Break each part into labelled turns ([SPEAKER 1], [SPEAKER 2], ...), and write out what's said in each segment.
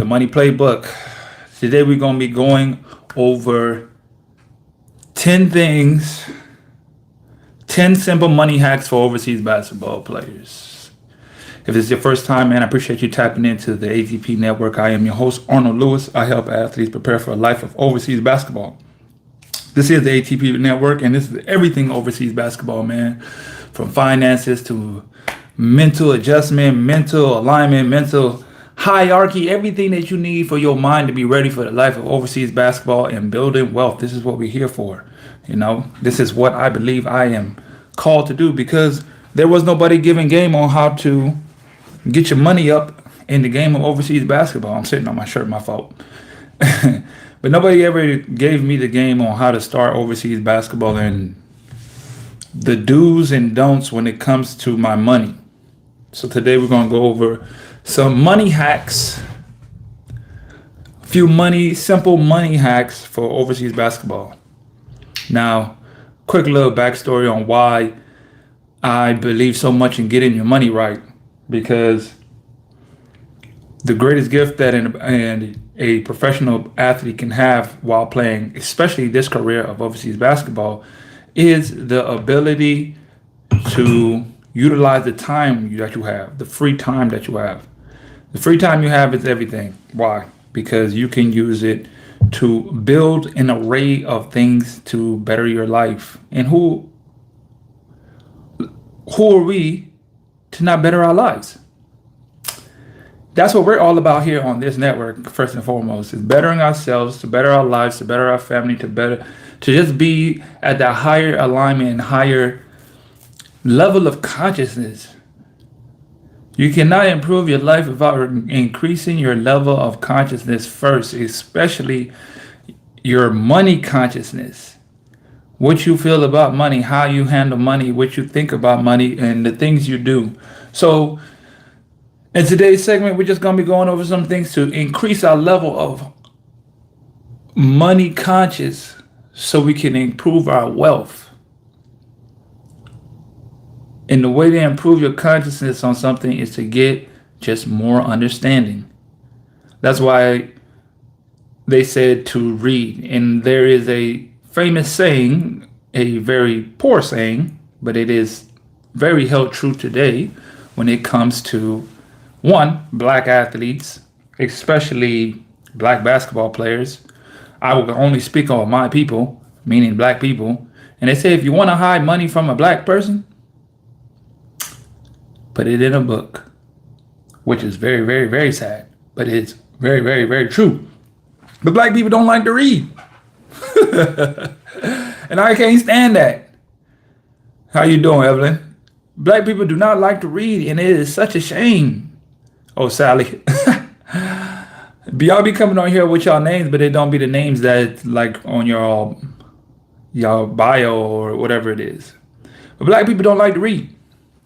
[SPEAKER 1] Money Playbook. Today we're going to be going over 10 things, 10 simple money hacks for overseas basketball players. If this is your first time, man, I appreciate you tapping into the ATP network. I am your host, Arnold Lewis. I help athletes prepare for a life of overseas basketball. This is the ATP network, and this is everything overseas basketball, man. From finances to mental adjustment, mental alignment, mental hierarchy, everything that you need for your mind to be ready for the life of overseas basketball and building wealth. This is what we're here for. You know, this is what I believe I am called to do, because there was nobody giving game on how to get your money up in the game of overseas basketball. I'm sitting on my shirt, my fault. But nobody ever gave me the game on how to start overseas basketball and the do's and don'ts when it comes to my money. So today we're going to go over some money hacks, a few simple money hacks for overseas basketball. Now, quick little backstory on why I believe so much in getting your money right, because the greatest gift that a professional athlete can have while playing, especially this career of overseas basketball, is the ability to utilize the time that you have, the free time that you have. The free time you have is everything. Why? Because you can use it to build an array of things to better your life. And who are we to not better our lives? That's what we're all about here on this network. First and foremost, is bettering ourselves, to better our lives, to better our family, to just be at that higher alignment and higher level of consciousness. You cannot improve your life without increasing your level of consciousness first, especially your money consciousness. What you feel about money, how you handle money, what you think about money, and the things you do. So in today's segment, we're just going to be going over some things to increase our level of money conscious so we can improve our wealth. And the way to improve your consciousness on something is to get just more understanding. That's why they said to read. And there is a famous saying, a very poor saying, but it is very held true today when it comes to, one, black athletes, especially black basketball players. I will only speak on my people, meaning black people. And they say if you want to hide money from a black person, put it in a book, which is very, very, very sad, but it's very, very, very true. But black people don't like to read. And I can't stand that. How you doing, Evelyn? Black people do not like to read, and it is such a shame. Oh, Sally. Y'all be coming on here with y'all names, but it don't be the names that like on y'all bio or whatever it is. But black people don't like to read.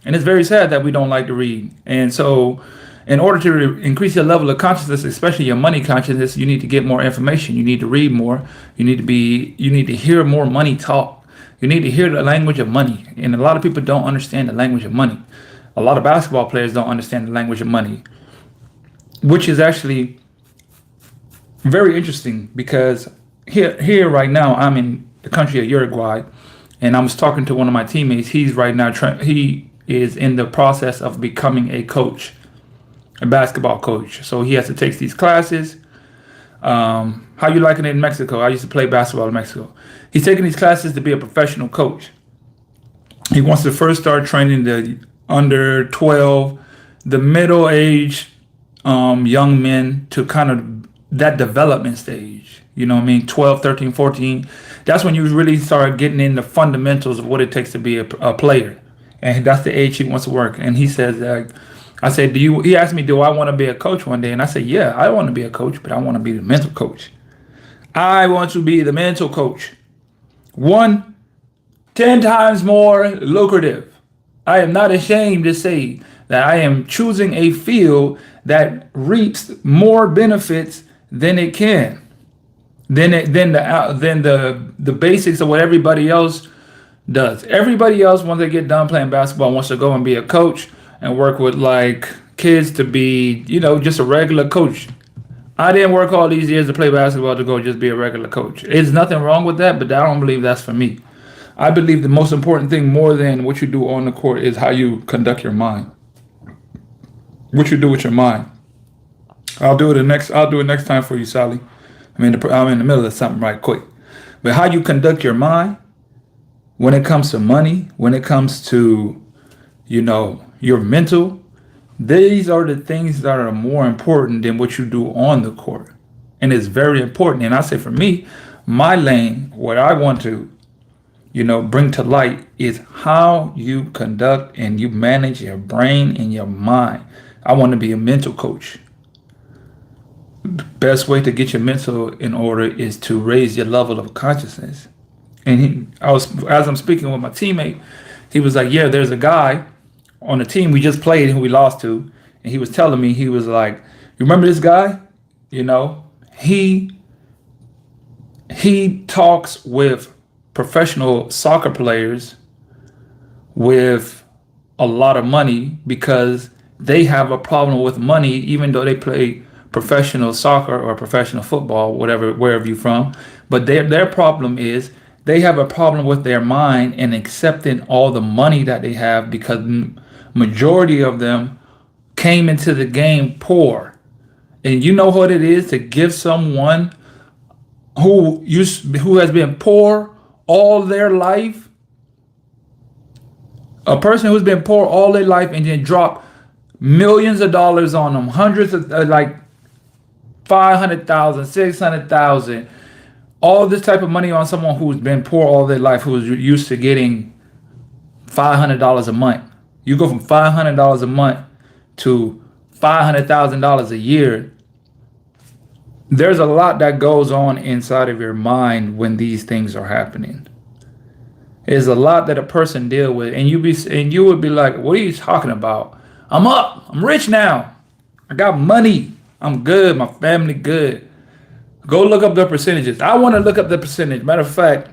[SPEAKER 1] And it's very sad that we don't like to read. And so in order to increase your level of consciousness, especially your money consciousness, you need to get more information. You need to read more. You need to hear more money talk. You need to hear the language of money. And a lot of people don't understand the language of money. A lot of basketball players don't understand the language of money, which is actually very interesting, because here right now, I'm in the country of Uruguay, and I was talking to one of my teammates. He's right now he is in the process of becoming a coach, a basketball coach. So he has to take these classes. How you liking it in Mexico? I used to play basketball in Mexico. He's taking these classes to be a professional coach. He wants to first start training the under 12, the middle age young men, to kind of that development stage. You know what I mean? 12, 13, 14. That's when you really start getting in the fundamentals of what it takes to be a player. And that's the age he wants to work. And he says, I said, he asked me, do I want to be a coach one day? And I said, yeah, I want to be a coach, but I want to be the mental coach. I want to be the mental coach. 10 times more lucrative. I am not ashamed to say that I am choosing a field that reaps more benefits than it can, than the basics of what everybody else does. Everybody else, once they get done playing basketball, wants to go and be a coach and work with like kids to be, just a regular coach. I didn't work all these years to play basketball to go just be a regular coach. There's nothing wrong with that, but I don't believe that's for me. I believe the most important thing, more than what you do on the court, is how you conduct your mind. What you do with your mind. I'll do it next time for you, Sally. I'm in the middle of something right quick. But how you conduct your mind when it comes to money, when it comes to, your mental, these are the things that are more important than what you do on the court. And it's very important. And I say for me, my lane, what I want to, bring to light is how you conduct and you manage your brain and your mind. I want to be a mental coach. The best way to get your mental in order is to raise your level of consciousness. And as I'm speaking with my teammate, he was like, yeah, there's a guy on the team we just played who we lost to. And he was telling me, he was like, you remember this guy? He talks with professional soccer players with a lot of money because they have a problem with money, even though they play professional soccer or professional football, wherever you're from. But their problem is they have a problem with their mind and accepting all the money that they have because majority of them came into the game poor. And you know what it is to give someone who has been poor all their life, a person who's been poor all their life, and then drop millions of dollars on them, hundreds of like 500,000, 600,000, all this type of money on someone who's been poor all their life, who's used to getting $500 a month. You go from $500 a month to $500,000 a year. There's a lot that goes on inside of your mind when these things are happening. There's a lot that a person deal with, and you would be like, "What are you talking about? I'm up. I'm rich now. I got money. I'm good. My family good." Go look up the percentages. I want to look up the percentage. Matter of fact,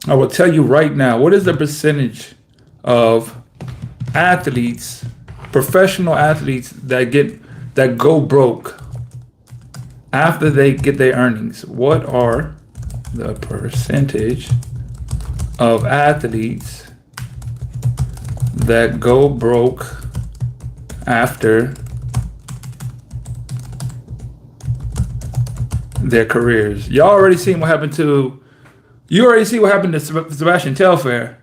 [SPEAKER 1] I will tell you right now, what is the percentage of athletes, professional athletes that go broke after they get their earnings? What are the percentage of athletes that go broke after their careers? You already see what happened to Sebastian Telfair.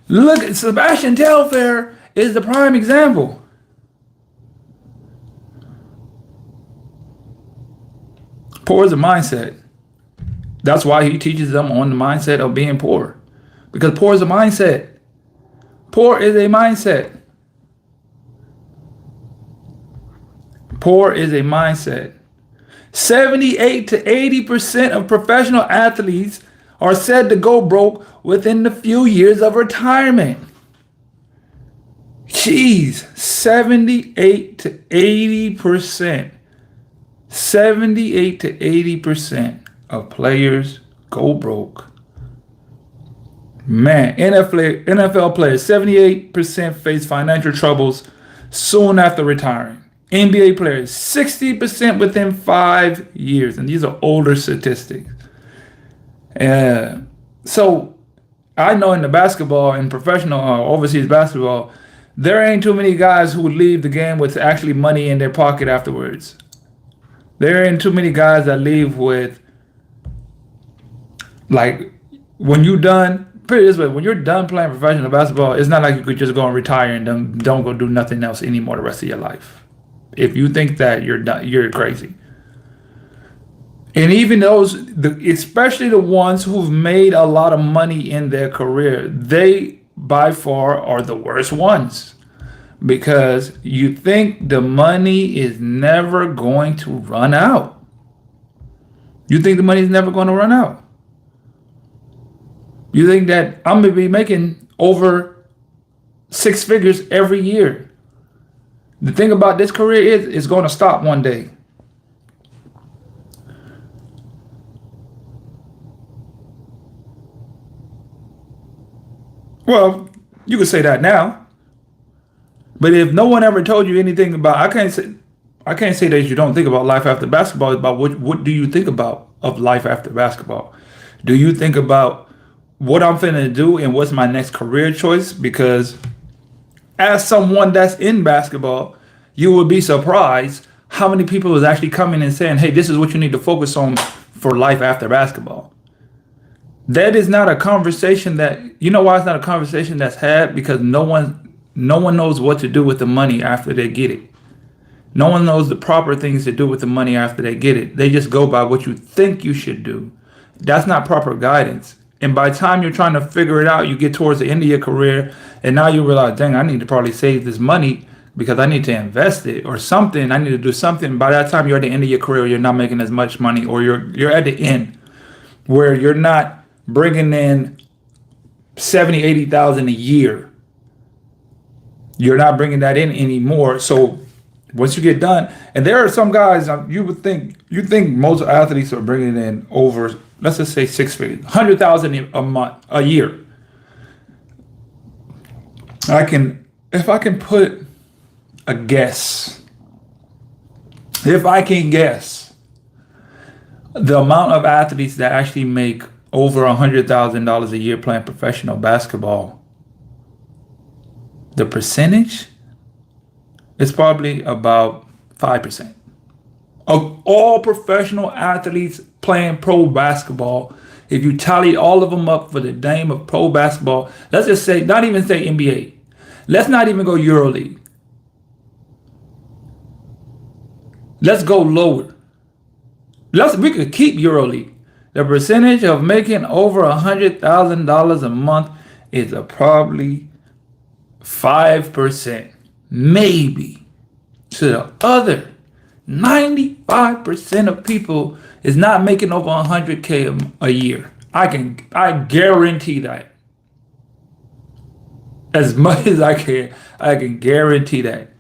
[SPEAKER 1] Look, Sebastian Telfair is the prime example. Poor is a mindset. That's why he teaches them on the mindset of being poor. Because poor is a mindset. Poor is a mindset. Poor is a mindset. 78 to 80% of professional athletes are said to go broke within the few years of retirement. Jeez, 78 to 80%. 78 to 80% of players go broke. Man, NFL players, 78% face financial troubles soon after retiring. NBA players, 60% within 5 years. And these are older statistics. So I know in the basketball and professional overseas basketball, there ain't too many guys who leave the game with actually money in their pocket afterwards. There ain't too many guys that leave with, like, when you're done, put it this way, when you're done playing professional basketball, it's not like you could just go and retire and don't go do nothing else anymore the rest of your life. If you think that, you're done, you're crazy. And even especially the ones who've made a lot of money in their career, they by far are the worst ones. Because you think the money is never going to run out. You think the money is never going to run out. You think that I'm going to be making over 6 figures every year. The thing about this career is it's going to stop one day. Well, you could say that now. But if no one ever told you anything about, I can't say, I can't say that you don't think about life after basketball. It's about what do you think about of life after basketball? Do you think about what I'm finna do and what's my next career choice? Because as someone that's in basketball, you would be surprised how many people is actually coming and saying, "Hey, this is what you need to focus on for life after basketball." That is not a conversation that, you know why it's not a conversation that's had? Because no one knows what to do with the money after they get it. No one knows the proper things to do with the money after they get it. They just go by what you think you should do. That's not proper guidance. And by the time you're trying to figure it out, you get towards the end of your career, and now you realize, dang, I need to probably save this money because I need to invest it or something. I need to do something. By that time, you're at the end of your career, you're not making as much money, or you're at the end where you're not bringing in 70, 80,000 a year. You're not bringing that in anymore. So once you get done, and there are some guys, you think most athletes are bringing in over, let's just say 6 figures, 100,000 a month, a year. If I can put a guess, if I can guess the amount of athletes that actually make over $100,000 a year playing professional basketball, the percentage is probably about 5% of all professional athletes playing pro basketball. If you tally all of them up for the name of pro basketball, let's just say, not even say NBA. Let's not even go EuroLeague. Let's go lower. We could keep EuroLeague. The percentage of making over $100,000 a month is probably 5%, maybe. To the other 95% of people is not making over 100K a year. I guarantee that. As much as I can guarantee that.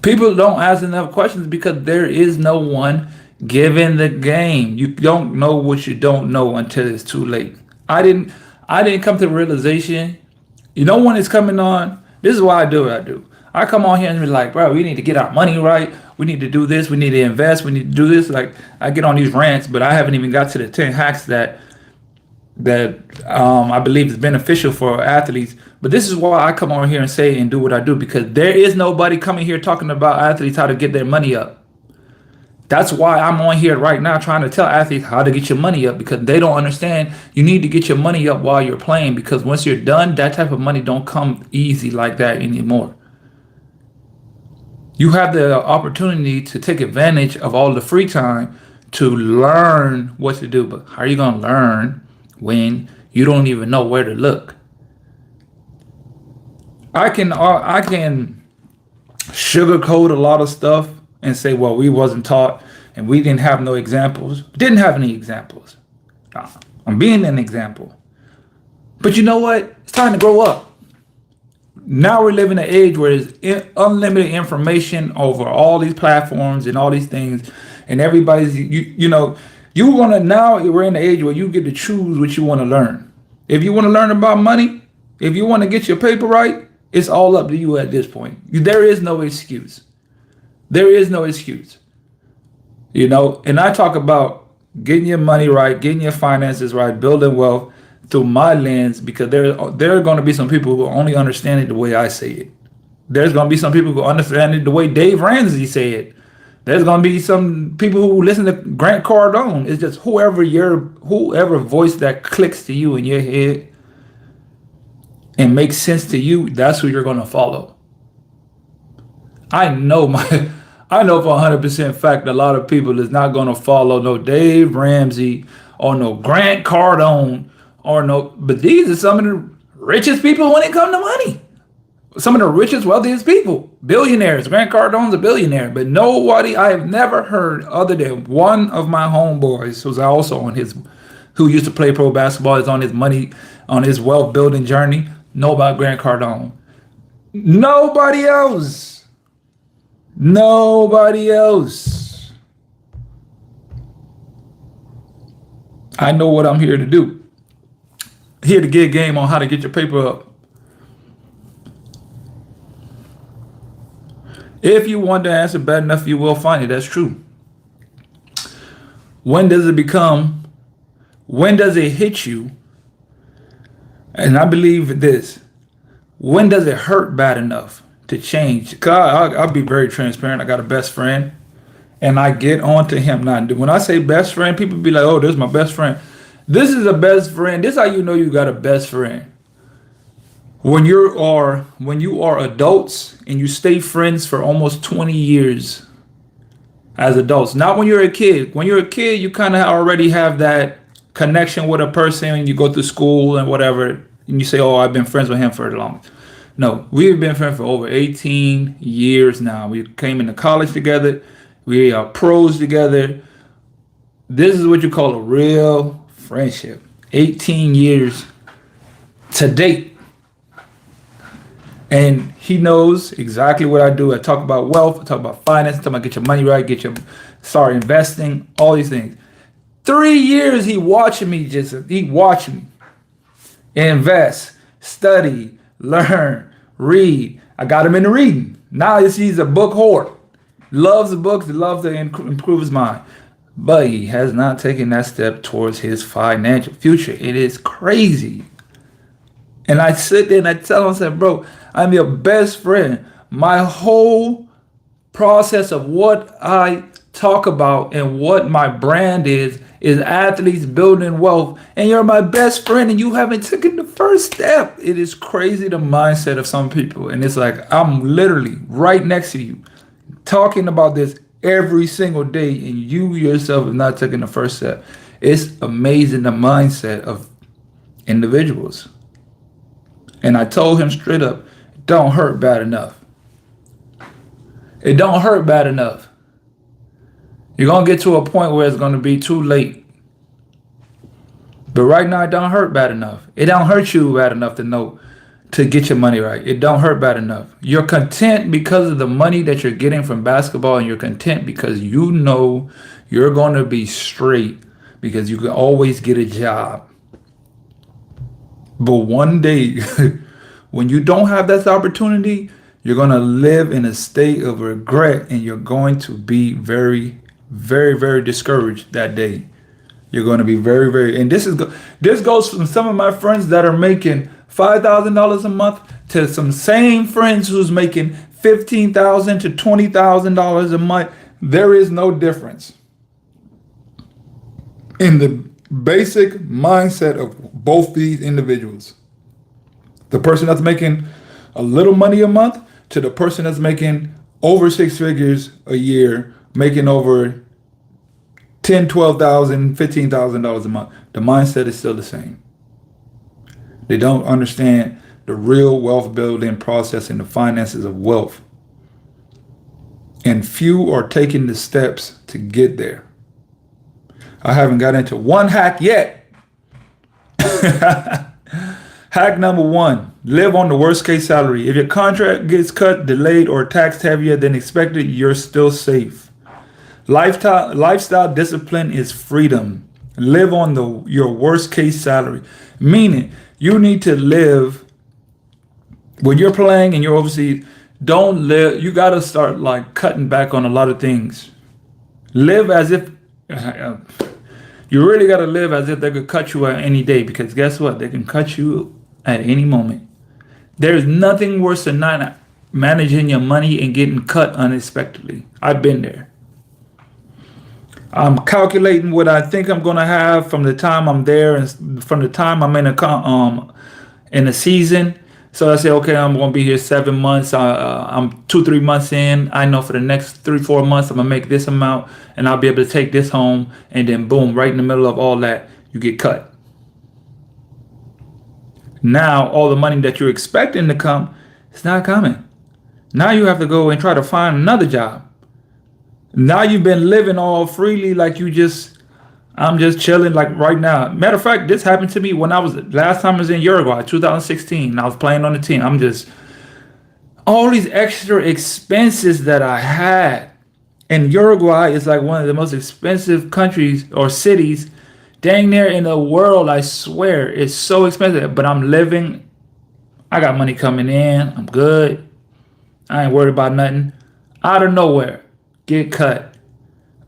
[SPEAKER 1] People don't ask enough questions because there is no one giving the game. You don't know what you don't know until it's too late. I didn't come to the realization. No one is coming on. This is why I do what I do. I come on here and be like, bro, we need to get our money right. We need to do this. We need to invest. We need to do this. Like, I get on these rants, but I haven't even got to the 10 hacks that I believe is beneficial for athletes. But this is why I come on here and say and do what I do, because there is nobody coming here talking about athletes how to get their money up. That's why I'm on here right now trying to tell athletes how to get your money up, because they don't understand you need to get your money up while you're playing, because once you're done, that type of money don't come easy like that anymore. You have the opportunity to take advantage of all the free time to learn what to do. But how are you going to learn when you don't even know where to look? I can sugarcoat a lot of stuff and say, well, we wasn't taught and we didn't have no examples. Didn't have any examples. I'm being an example. But you know what? It's time to grow up. Now we're living in an age where there's unlimited information over all these platforms and all these things, and everybody's now we're in the age where you get to choose what you want to learn. If you want to learn about money, if you want to get your paper right, it's all up to you at this point. There is no excuse. There is no excuse. And I talk about getting your money right, getting your finances right, building wealth through my lens, because there are going to be some people who only understand it the way I say it. There's going to be some people who understand it the way Dave Ramsey say it. There's going to be some people who listen to Grant Cardone. It's just whoever voice that clicks to you in your head and makes sense to you, that's who you're going to follow. I know for 100% fact a lot of people is not going to follow no Dave Ramsey or no Grant Cardone but these are some of the richest people when it comes to money. Some of the richest, wealthiest people, billionaires. Grant Cardone's a billionaire, but nobody I have never heard other than one of my homeboys who's also who used to play pro basketball, is on his wealth building journey. Know about Grant Cardone. Nobody else. I know what I'm here to do. Here to get game on how to get your paper up. If you want the answer bad enough, you will find it. That's true. When does it become, when does it hit you? And I believe this, when does it hurt bad enough to change? Cause I'll be very transparent. I got a best friend and I get on to him. Now, when I say best friend, people be like, oh, this is my best friend. This is a best friend. This is how you know you got a best friend. When you are adults and you stay friends for almost 20 years as adults. Not when you're a kid. When you're a kid, you kind of already have that connection with a person and you go through school and whatever, and you say, oh, I've been friends with him for the longest. No, we've been friends for over 18 years now. We came into college together. We are pros together. This is what you call a real friendship. 18 years to date. And he knows exactly what I do. I talk about wealth. I talk about finance. I talk about get your money right. Start investing. All these things. 3 years he watched me invest, study, learn, read. I got him into reading. Now he's a book whore. Loves the books. Loves to improve his mind. But he has not taken that step towards his financial future. It is crazy. And I sit there and I tell him, I said, bro, I'm your best friend. My whole process of what I talk about and what my brand is athletes building wealth. And you're my best friend and you haven't taken the first step. It is crazy, the mindset of some people. And it's like, I'm literally right next to you talking about this every single day and you yourself have not taken the first step. It's amazing the mindset of individuals. And I told him straight up, it don't hurt bad enough. It don't hurt bad enough. You're going to get to a point where it's going to be too late. But right now, it don't hurt bad enough. It don't hurt you bad enough to get your money right. It don't hurt bad enough. You're content because of the money that you're getting from basketball, and you're content because you know you're going to be straight because you can always get a job. But one day, when you don't have that opportunity, you're going to live in a state of regret and you're going to be very, very, very discouraged that day. You're going to be very, very, and this goes from some of my friends that are making $5,000 a month to some same friends who's making $15,000 to $20,000 a month. There is no difference in the basic mindset of both these individuals. The person that's making a little money a month to the person that's making over six figures a year, making over $10,000, $12,000, $15,000 a month. The mindset is still the same. They don't understand the real wealth building process and the finances of wealth. And few are taking the steps to get there. I haven't got into one hack yet. Hack number 1, live on the worst case salary. If your contract gets cut, delayed, or taxed heavier than expected, you're still safe. Lifestyle discipline is freedom. Live on your worst case salary. Meaning, you need to live, when you're playing and you're overseas, don't live, you got to start like cutting back on a lot of things. Live as if, you really got to live as if they could cut you at any day, because guess what? They can cut you at any moment. There's nothing worse than not managing your money and getting cut unexpectedly. I've been there. I'm calculating what I think I'm going to have from the time I'm there and from the time I'm in a season. So I say, okay, I'm going to be here 7 months. I'm 2-3 months in. I know for the next 3-4 months, I'm going to make this amount and I'll be able to take this home. And then boom, right in the middle of all that, you get cut. Now, all the money that you're expecting to come, it's not coming. Now you have to go and try to find another job. Now you've been living all freely like I'm just chilling like right now. Matter of fact, this happened to me when last time I was in Uruguay, 2016. I was playing on the team. All these extra expenses that I had. And Uruguay is like one of the most expensive countries or cities dang near in the world. I swear, it's so expensive, but I'm living. I got money coming in. I'm good. I ain't worried about nothing. Out of nowhere, get cut.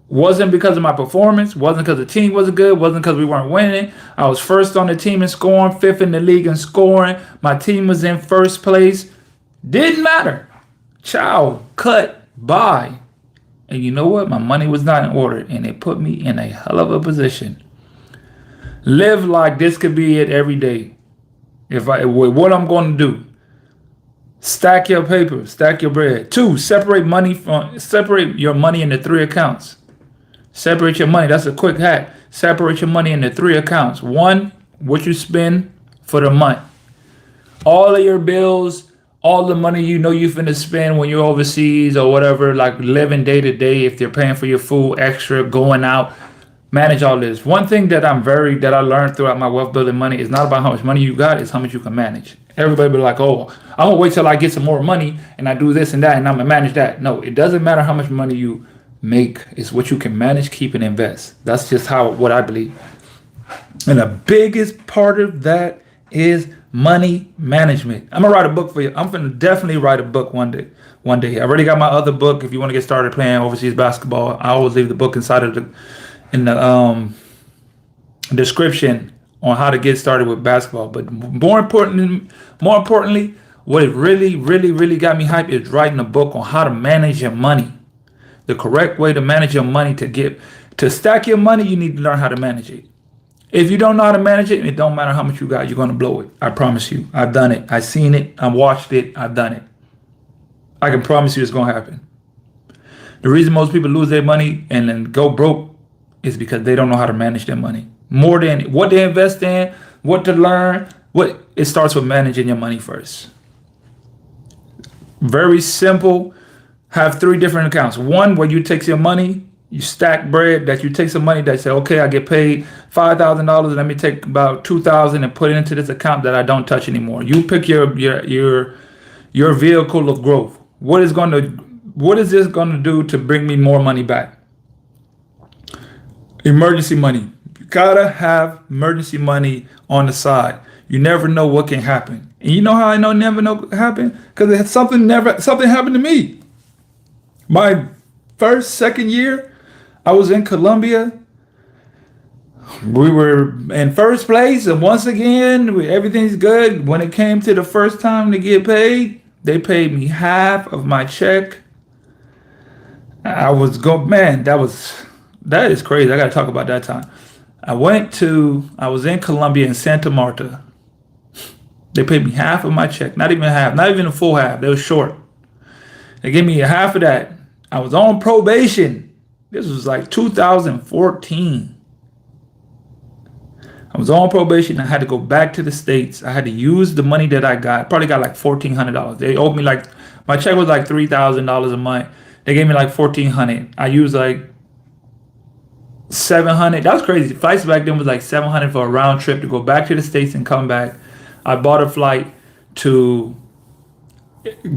[SPEAKER 1] Wasn't because of my performance, wasn't because the team wasn't good, wasn't because we weren't winning. I was first on the team in scoring, fifth in the league in scoring. My team was in first place. Didn't matter. Ciao, cut, bye. And you know what? My money was not in order, and it put me in a hell of a position. Live like this could be it every day. With what I'm going to do. Stack your paper, stack your bread. 2, separate your money into 3 accounts. Separate your money. That's a quick hack. Separate your money into 3 accounts. 1, what you spend for the month. All of your bills, all the money you know you're finna spend when you're overseas or whatever, like living day to day, if they're paying for your food, extra, going out, manage all this. One thing that I learned throughout my wealth building money is not about how much money you got, it's how much you can manage. Everybody be like, oh, I'm gonna wait till I get some more money and I do this and that and I'm gonna manage that. No, it doesn't matter how much money you make, it's what you can manage, keep, and invest. That's just what I believe. And the biggest part of that is money management. I'm gonna write a book for you. I'm gonna definitely write a book one day. I already got my other book. If you want to get started playing overseas basketball, I always leave the book inside of in the description on how to get started with basketball. But more importantly, what it really got me hyped is writing a book on how to manage your money. The correct way to manage your money to stack your money, you need to learn how to manage it. If you don't know how to manage it, it don't matter how much you got, you're gonna blow it. I promise you. I've done it. I've seen it. I've watched it. I've done it. I can promise you it's gonna happen. The reason most people lose their money and then go broke is because they don't know how to manage their money. More than what they invest in, what to learn, it starts with managing your money first. Very simple. Have 3 different accounts. 1 where you take your money, you stack bread, that you take some money that say, okay, I get paid $5,000. Let me take about $2,000 and put it into this account that I don't touch anymore. You pick your vehicle of growth. What is this gonna do to bring me more money back? Emergency money. You gotta have emergency money on the side. You never know what can happen. And you know how I know never know what can happen? Because something happened to me. My second year, I was in Colombia. We were in first place, and once again, everything's good. When it came to the first time to get paid, they paid me half of my check. That is crazy. I got to talk about that time. I was in Colombia in Santa Marta. They paid me half of my check, not even half, not even a full half. They were short. They gave me half of that. I was on probation. This was like 2014. I was on probation. I had to go back to the States. I had to use the money that I got. Probably got like $1,400. They owed me my check was like $3,000 a month. They gave me like $1,400. I used like $700. That was crazy. Flights back then was like $700 for a round trip to go back to the States and come back. I bought a flight to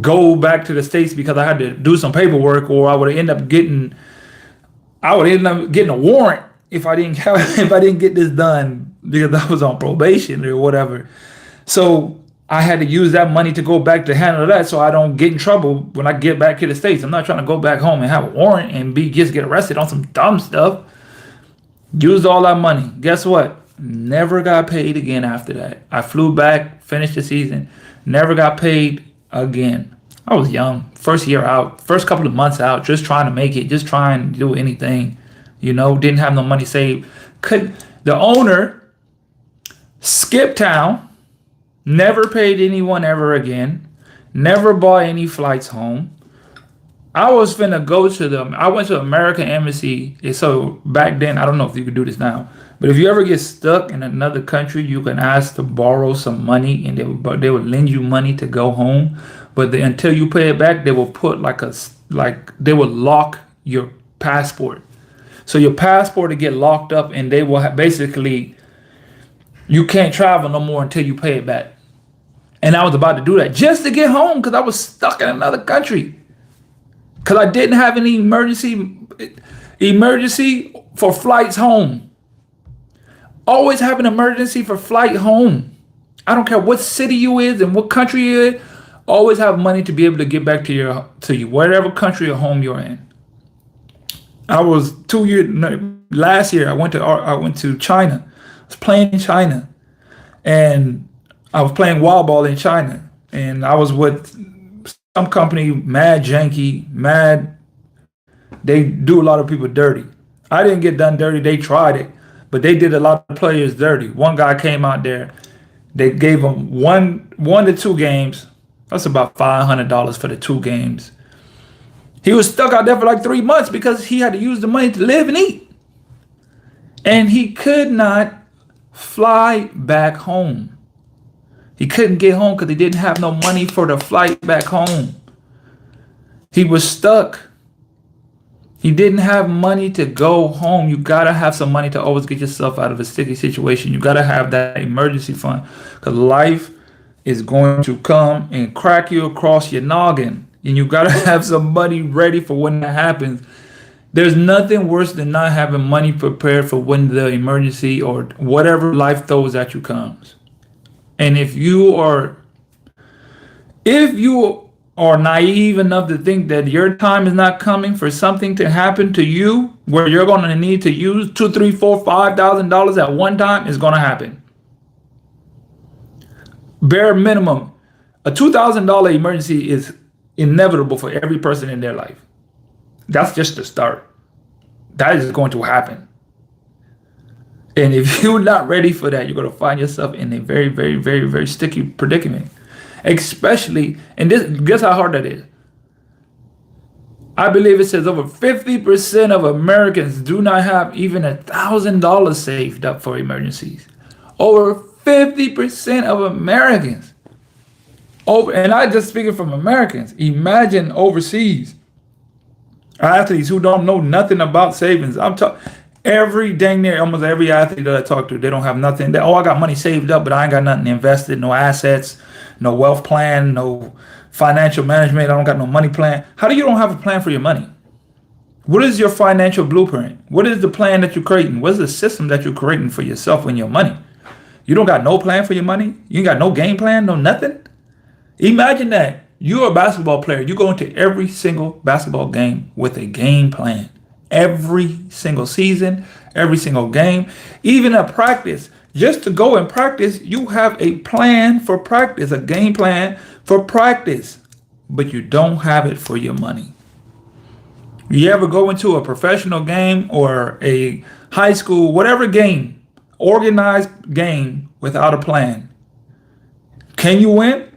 [SPEAKER 1] go back to the States because I had to do some paperwork, or I would end up getting a warrant if I didn't get this done because I was on probation or whatever. So I had to use that money to go back to handle that so I don't get in trouble when I get back to the States. I'm not trying to go back home and have a warrant and just get arrested on some dumb stuff. Used all that money. Guess what? Never got paid again after that. I flew back, finished the season, never got paid again. I was young, first year out, first couple of months out, just trying to make it, just trying to do anything, didn't have no money saved. The owner skipped town, never paid anyone ever again, never bought any flights home. I was finna I went to American Embassy. So back then, I don't know if you could do this now, but if you ever get stuck in another country, you can ask to borrow some money and they would lend you money to go home. But until you pay it back, they will put they will lock your passport. So your passport will get locked up and they will basically, you can't travel no more until you pay it back. And I was about to do that just to get home because I was stuck in another country. Because I didn't have any emergency for flights home. Always have an emergency for flight home. I don't care what city you is and what country you is. Always have money to be able to get back to you whatever country or home you're in. I was 2 years last year. I went to China. I was playing in China, and I was playing wild ball in China, and I was with some company, mad janky, mad. They do a lot of people dirty. I didn't get done dirty. They tried it, but they did a lot of players dirty. One guy came out there. They gave him one to 2 games. That's about $500 for the 2 games. He was stuck out there for like 3 months because he had to use the money to live and eat. And he could not fly back home. He couldn't get home because he didn't have no money for the flight back home. He was stuck. He didn't have money to go home. You gotta have some money to always get yourself out of a sticky situation. You gotta have that emergency fund because life is going to come and crack you across your noggin. And you gotta have some money ready for when that happens. There's nothing worse than not having money prepared for when the emergency or whatever life throws at you comes. And if you are naive enough to think that your time is not coming for something to happen to you where you're going to need to use $2, $3, $4, $5,000 at one time, is going to happen. Bare minimum, a $2,000 emergency is inevitable for every person in their life. That's just the start. That is going to happen. And if you're not ready for that, you're going to find yourself in a very, very, very, very sticky predicament. Especially, and this, guess how hard that is? I believe it says over 50% of Americans do not have even $1,000 saved up for emergencies. Over 50% of Americans. And I just speaking from Americans. Imagine overseas. Athletes who don't know nothing about savings. I'm talking almost every athlete that I talk to, they don't have nothing. I got money saved up, but I ain't got nothing invested, no assets, no wealth plan, no financial management. I don't got no money plan. How do you don't have a plan for your money? What is your financial blueprint? What is the plan that you're creating? What is the system that you're creating for yourself and your money? You don't got no plan for your money? You ain't got no game plan, no nothing? Imagine that. You're a basketball player. You go into every single basketball game with a game plan. Every single season, every single game, even at practice. Just to go and practice, you have a plan for practice, a game plan for practice, but you don't have it for your money. You ever go into a professional game or a high school, whatever game, organized game without a plan? Can you win?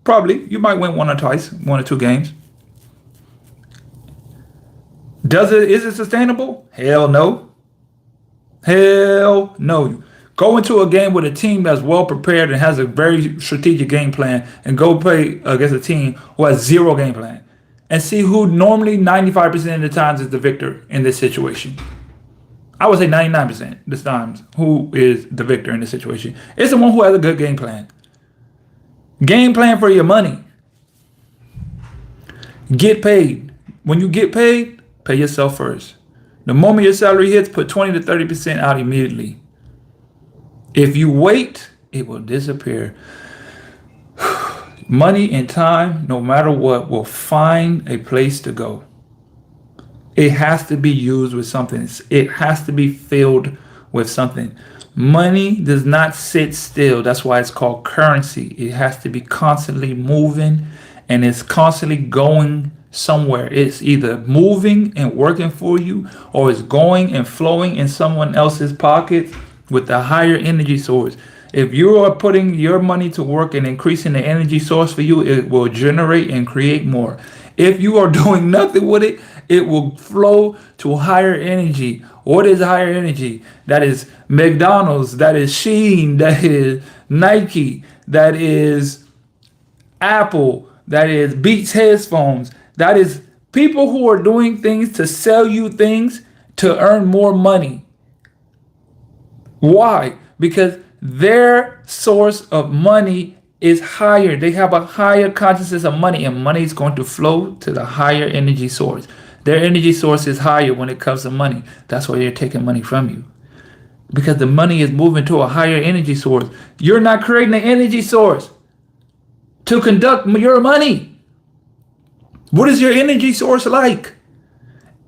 [SPEAKER 1] Probably. You might win one or two games. Is it sustainable? Hell no. Hell no. Go into a game with a team that's well prepared and has a very strategic game plan and go play against a team who has zero game plan and see who normally 95% of the times is the victor in this situation. I would say 99% of the times who is the victor in this situation. It's the one who has a good game plan. Game plan for your money. Get paid. When you get paid, pay yourself first. The moment your salary hits, put 20 to 30% out immediately. If you wait, it will disappear. Money and time, no matter what, will find a place to go. It has to be used with something. It has to be filled with something. Money does not sit still. That's why it's called currency. It has to be constantly moving, and it's constantly going somewhere. It's either moving and working for you, or it's going and flowing in someone else's pockets with a higher energy source. If you are putting your money to work and increasing the energy source for you, it will generate and create more. If you are doing nothing with it, it will flow to higher energy. What is higher energy? That is McDonald's, that is Shein, that is Nike, that is Apple, that is Beats headphones. That is people who are doing things to sell you things to earn more money. Why? Because their source of money is higher. They have a higher consciousness of money, and money is going to flow to the higher energy source. Their energy source is higher when it comes to money. That's why they're taking money from you. Because the money is moving to a higher energy source. You're not creating an energy source. to conduct your money? What is your energy source like?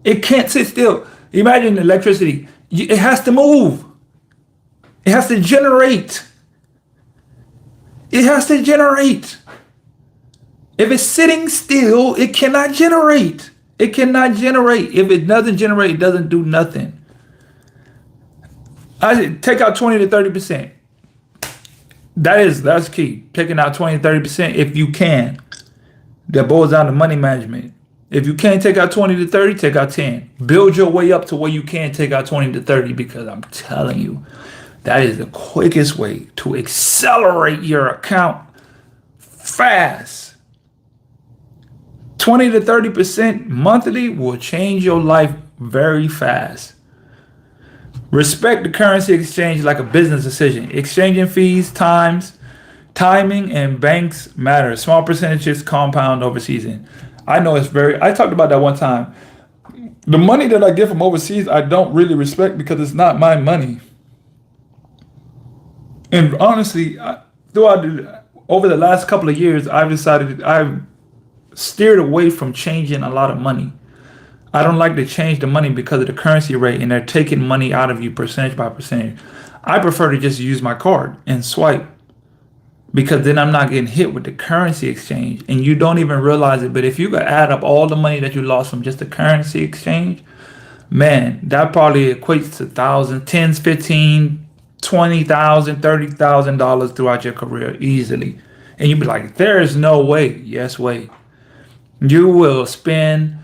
[SPEAKER 1] It can't sit still. Imagine electricity. It has to move. It has to generate. It has to generate. If it's sitting still, it cannot generate. It cannot generate. If it doesn't generate, it doesn't do nothing. I take out 20 to 30%. That's key. Taking out 20 to 30% if you can. That boils down to money management. If you can't take out 20 to 30, take out 10. Build your way up to where you can take out 20 to 30, because I'm telling you, that is the quickest way to accelerate your account fast. 20 to 30% monthly will change your life very fast. Respect the currency exchange like a business decision. Exchanging fees, timing, and banks matter. Small percentages compound over season. I know I talked about that one time. The money that I get from overseas, I don't really respect because it's not my money. And honestly, over the last couple of years, I've steered away from changing a lot of money. I don't like to change the money because of the currency rate, and they're taking money out of you percentage by percentage. I prefer to just use my card and swipe, because then I'm not getting hit with the currency exchange, and you don't even realize it. But if you could add up all the money that you lost from just the currency exchange, man, that probably equates to thousands, tens, 15, 20,000, $30,000 throughout your career easily. And you'd be like, there is no way. Yes, way. You will spend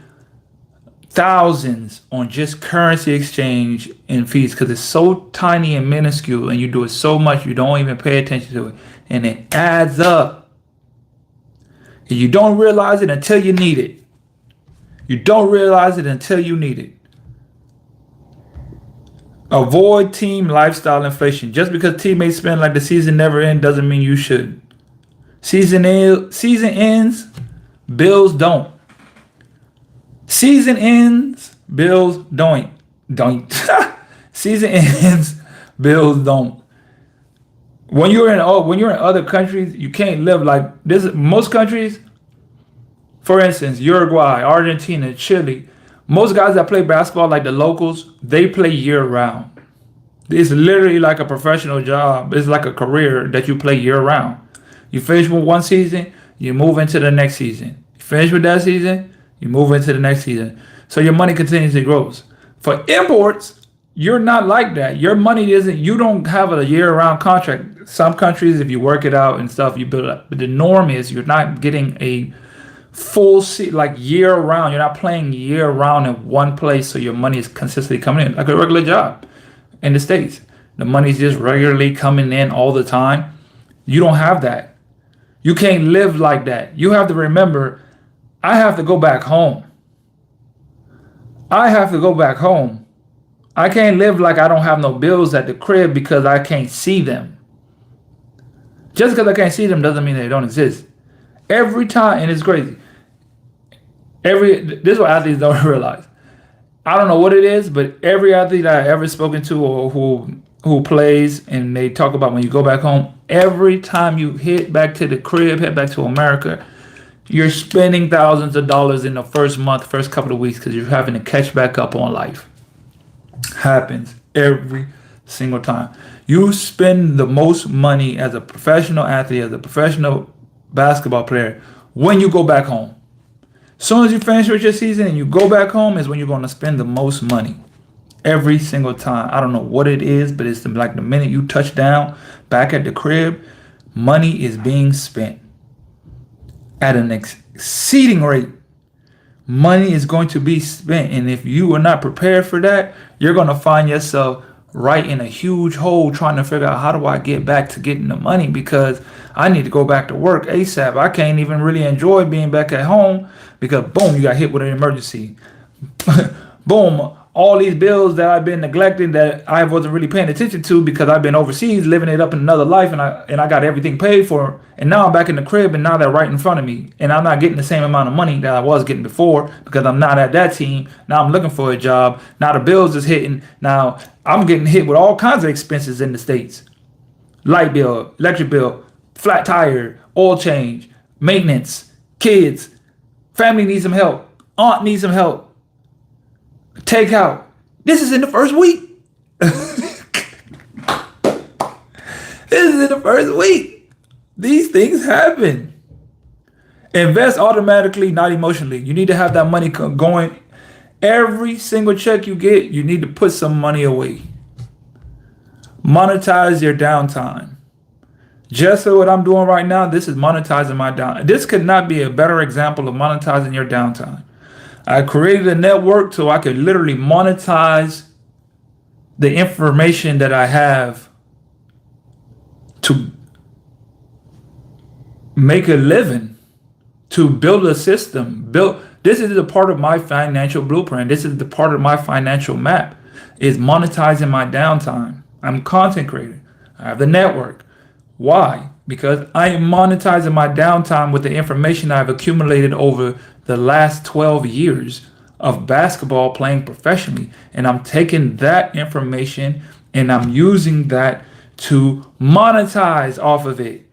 [SPEAKER 1] thousands on just currency exchange and fees because it's so tiny and minuscule, and you do it so much you don't even pay attention to it, and it adds up. And you don't realize it until you need it. You don't realize it until you need it. Avoid team lifestyle inflation. Just because teammates spend like the season never ends doesn't mean you should. Season ends, bills don't. Season ends, bills don't. Season ends, bills don't. When you're in other countries, you can't live like this. Most countries, for instance, Uruguay, Argentina, Chile, most guys that play basketball, like the locals, they play year round. It's literally like a professional job. It's like a career that you play year round. You finish with one season, you move into the next season. You finish with that season, you move into the next season. So your money continuously grows. For imports, you're not like that. Your money you don't have a year-round contract. Some countries, if you work it out and stuff, you build it up. But the norm is you're not getting a full like year-round. You're not playing year-round in one place, so your money is consistently coming in like a regular job in the States. The money's just regularly coming in all the time. You don't have that. You can't live like that. You have to remember, I have to go back home. I have to go back home. I can't live like I don't have no bills at the crib because I can't see them. Just because I can't see them doesn't mean they don't exist. Every time, and it's crazy. This is what athletes don't realize. I don't know what it is, but every athlete I've ever spoken to or who plays, and they talk about when you go back home, every time you hit back to the crib, head back to America, you're spending thousands of dollars in the first month, first couple of weeks, because you're having to catch back up on life. Happens every single time. You spend the most money as a professional athlete, as a professional basketball player, when you go back home. As soon as you finish with your season and you go back home is when you're going to spend the most money. Every single time. I don't know what it is, but it's like the minute you touch down back at the crib, money is being spent at an exceeding rate. Money is going to be spent, and if you are not prepared for that, you're going to find yourself right in a huge hole trying to figure out, how do I get back to getting the money, because I need to go back to work ASAP. I can't even really enjoy being back at home because boom, you got hit with an emergency. Boom, all these bills that I've been neglecting that I wasn't really paying attention to because I've been overseas living it up in another life, and I got everything paid for, and now I'm back in the crib, and now they're right in front of me, and I'm not getting the same amount of money that I was getting before because I'm not at that team. Now I'm looking for a job. Now the bills is hitting. Now I'm getting hit with all kinds of expenses in the States. Light bill, electric bill, flat tire, oil change, maintenance, kids, family needs some help, aunt needs some help, takeout. This is in the first week. This is in the first week. These things happen. Invest automatically, not emotionally. You need to have that money going. Every single check you get, you need to put some money away. Monetize your downtime. Just so what I'm doing right now, this is monetizing my downtime. This could not be a better example of monetizing your downtime. I created a network so I could literally monetize the information that I have to make a living, to build a system. This is a part of my financial blueprint. This is the part of my financial map, is monetizing my downtime. I'm a content creator. I have the network. Why? Because I am monetizing my downtime with the information I've accumulated over the last 12 years of basketball playing professionally. And I'm taking that information and I'm using that to monetize off of it.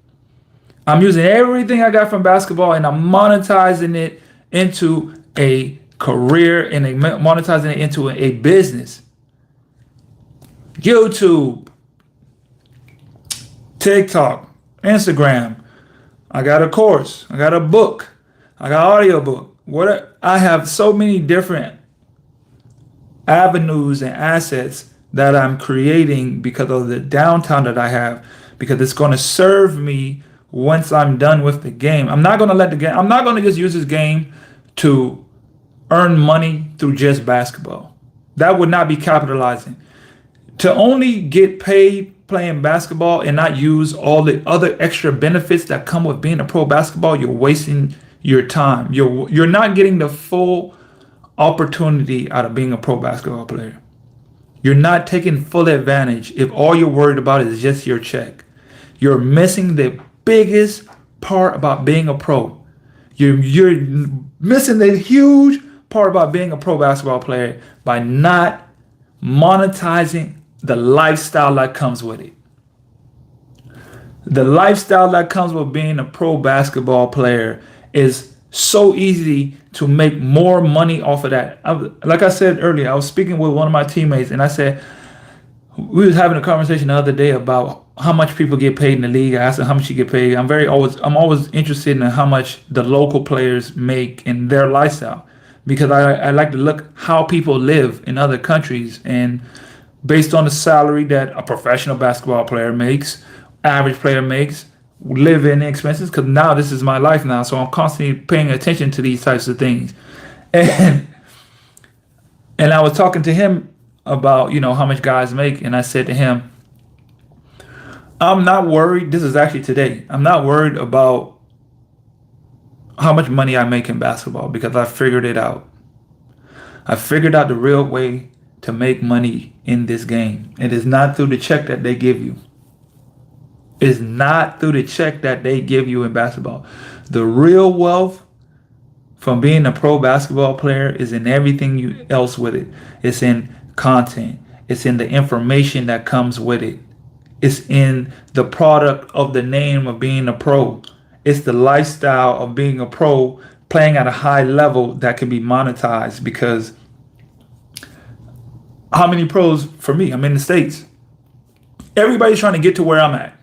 [SPEAKER 1] I'm using everything I got from basketball and I'm monetizing it into a career and monetizing it into a business. YouTube, TikTok, Instagram. I got a course. I got a book. I got audiobook. I have so many different avenues and assets that I'm creating because of the downtime that I have, because it's going to serve me once I'm done with the game. I'm not going to just use this game to earn money through just basketball. That would not be capitalizing. To only get paid playing basketball and not use all the other extra benefits that come with being a pro basketball, you're wasting your time. You're not getting the full opportunity out of being a pro basketball player. You're not taking full advantage if all you're worried about is just your check. You're missing the biggest part about being a pro. You're missing the huge part about being a pro basketball player by not monetizing the lifestyle that comes with it. The lifestyle that comes with being a pro basketball player is so easy to make more money off of that. Like I said earlier, I was speaking with one of my teammates and I said, we was having a conversation the other day about how much people get paid in the league. I asked them how much you get paid. I'm always interested in how much the local players make in their lifestyle, because I like to look how people live in other countries, and based on the salary that a professional basketball player makes, average player makes, living expenses, because now this is my life now, so I'm constantly paying attention to these types of things. And I was talking to him about, how much guys make, and I said to him, I'm not worried. This is actually today. I'm not worried about how much money I make in basketball, because I figured it out. I figured out the real way to make money in this game. It is not through the check that they give you. It's not through the check that they give you in basketball. The real wealth from being a pro basketball player is in everything else with it. It's in content. It's in the information that comes with it. It's in the product of the name of being a pro. It's the lifestyle of being a pro, playing at a high level that can be monetized. Because how many pros, for me, I'm in the States. Everybody's trying to get to where I'm at.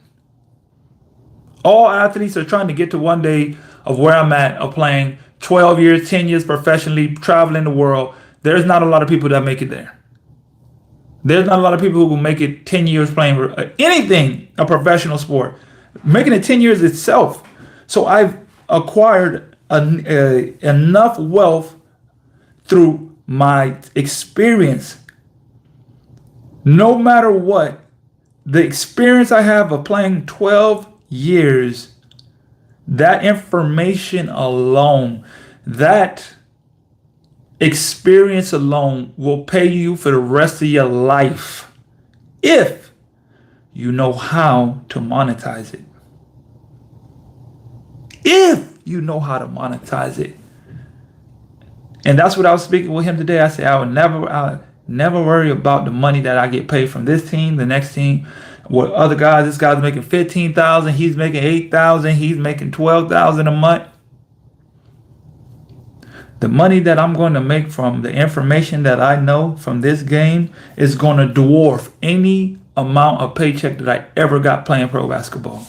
[SPEAKER 1] All athletes are trying to get to one day of where I'm at, of playing 12 years, 10 years professionally, traveling the world. There's not a lot of people that make it there. There's not a lot of people who will make it 10 years playing anything, a professional sport. Making it 10 years itself. So I've acquired enough wealth through my experience. No matter what, the experience I have of playing 12 years, that information alone, that experience alone will pay you for the rest of your life if you know how to monetize it. If you know how to monetize it. And that's what I was speaking with him today. I said, I'll never worry about the money that I get paid from this team, the next team, What other guys, this guy's making 15,000, he's making 8,000, he's making 12,000 a month. The money that I'm going to make from the information that I know from this game is going to dwarf any amount of paycheck that I ever got playing pro basketball.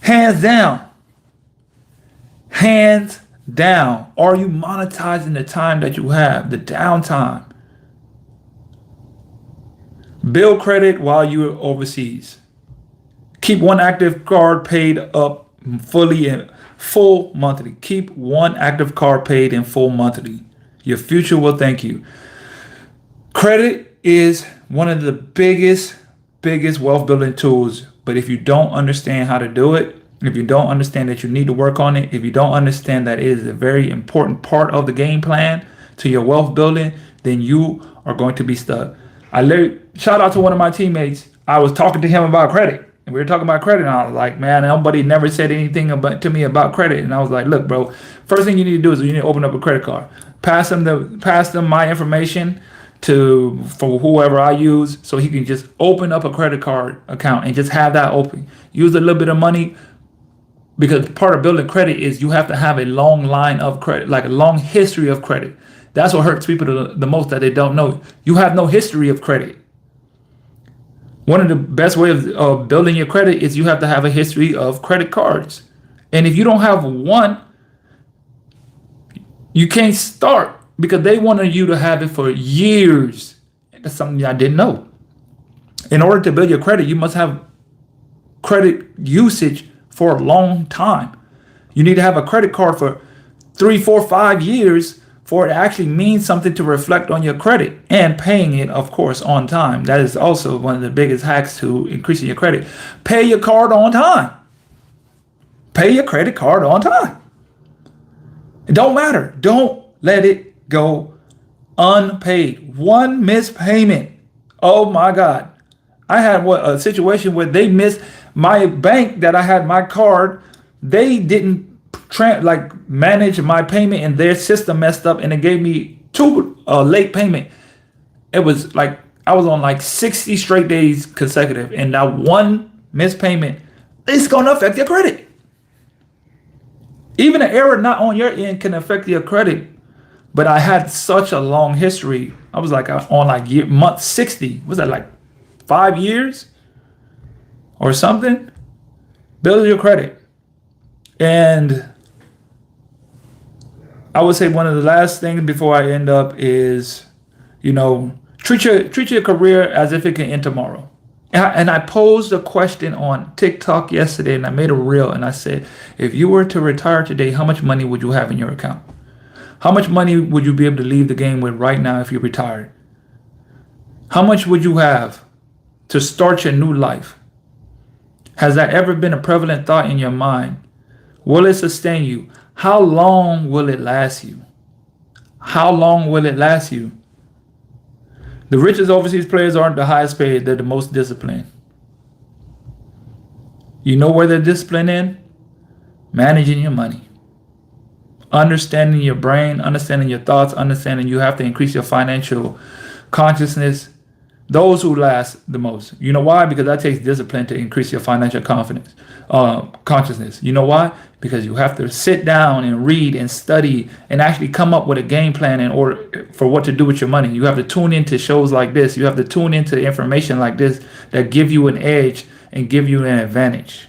[SPEAKER 1] Hands down. Hands down. Are you monetizing the time that you have, the downtime? Build credit while you're overseas. Keep one active card paid up fully in full monthly. Keep one active card paid in full monthly. Your future will thank you. Credit is one of the biggest wealth building tools. But if you don't understand how to do it, if you don't understand that you need to work on it, if you don't understand that it is a very important part of the game plan to your wealth building, then you are going to be stuck. Shout out to one of my teammates. I was talking to him about credit. And we were talking about credit, and I was like, man, nobody never said anything to me about credit. And I was like, look, bro, first thing you need to do is you need to open up a credit card. Pass them my information for whoever I use, so he can just open up a credit card account and just have that open. Use a little bit of money, because part of building credit is you have to have a long line of credit, like a long history of credit. That's what hurts people the most, that they don't know. You have no history of credit. One of the best ways of building your credit is you have to have a history of credit cards. And if you don't have one, you can't start, because they wanted you to have it for years. That's something I didn't know. In order to build your credit, you must have credit usage for a long time. You need to have a credit card for 3, 4, 5 years for it actually means something to reflect on your credit, and paying it, of course, on time. That is also one of the biggest hacks to increasing your credit. Pay your card on time. Pay your credit card on time. It don't matter. Don't let it go unpaid. One missed payment. Oh my God. I had a situation where they missed my bank that I had my card. They didn't manage my payment, and their system messed up, and it gave me 2 late payment. It was like I was on like 60 straight days consecutive, and that one missed payment is going to affect your credit. Even an error not on your end can affect your credit. But I had such a long history. I was like on like month 60. Was that like 5 years or something? Build your credit. And I would say one of the last things before I end up is, treat your career as if it can end tomorrow. And I posed a question on TikTok yesterday, and I made a reel, and I said, if you were to retire today, how much money would you have in your account? How much money would you be able to leave the game with right now if you retired? How much would you have to start your new life? Has that ever been a prevalent thought in your mind? Will it sustain you? How long will it last you? How long will it last you? The richest overseas players aren't the highest paid. They're the most disciplined. You know where they're disciplined in? Managing your money. Understanding your brain, understanding your thoughts, understanding you have to increase your financial consciousness. Those who last the most. You know why? Because that takes discipline to increase your financial consciousness. You know why? Because you have to sit down and read and study and actually come up with a game plan in order for what to do with your money. You have to tune into shows like this. You have to tune into information like this that give you an edge and give you an advantage.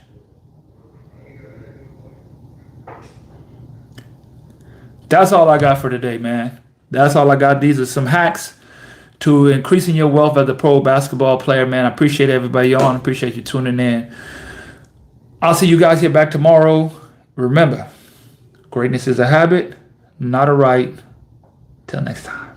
[SPEAKER 1] That's all I got for today, man. That's all I got. These are some hacks to increasing your wealth as a pro basketball player, man. I appreciate everybody on. I appreciate you tuning in. I'll see you guys here back tomorrow. Remember, greatness is a habit, not a right. Till next time.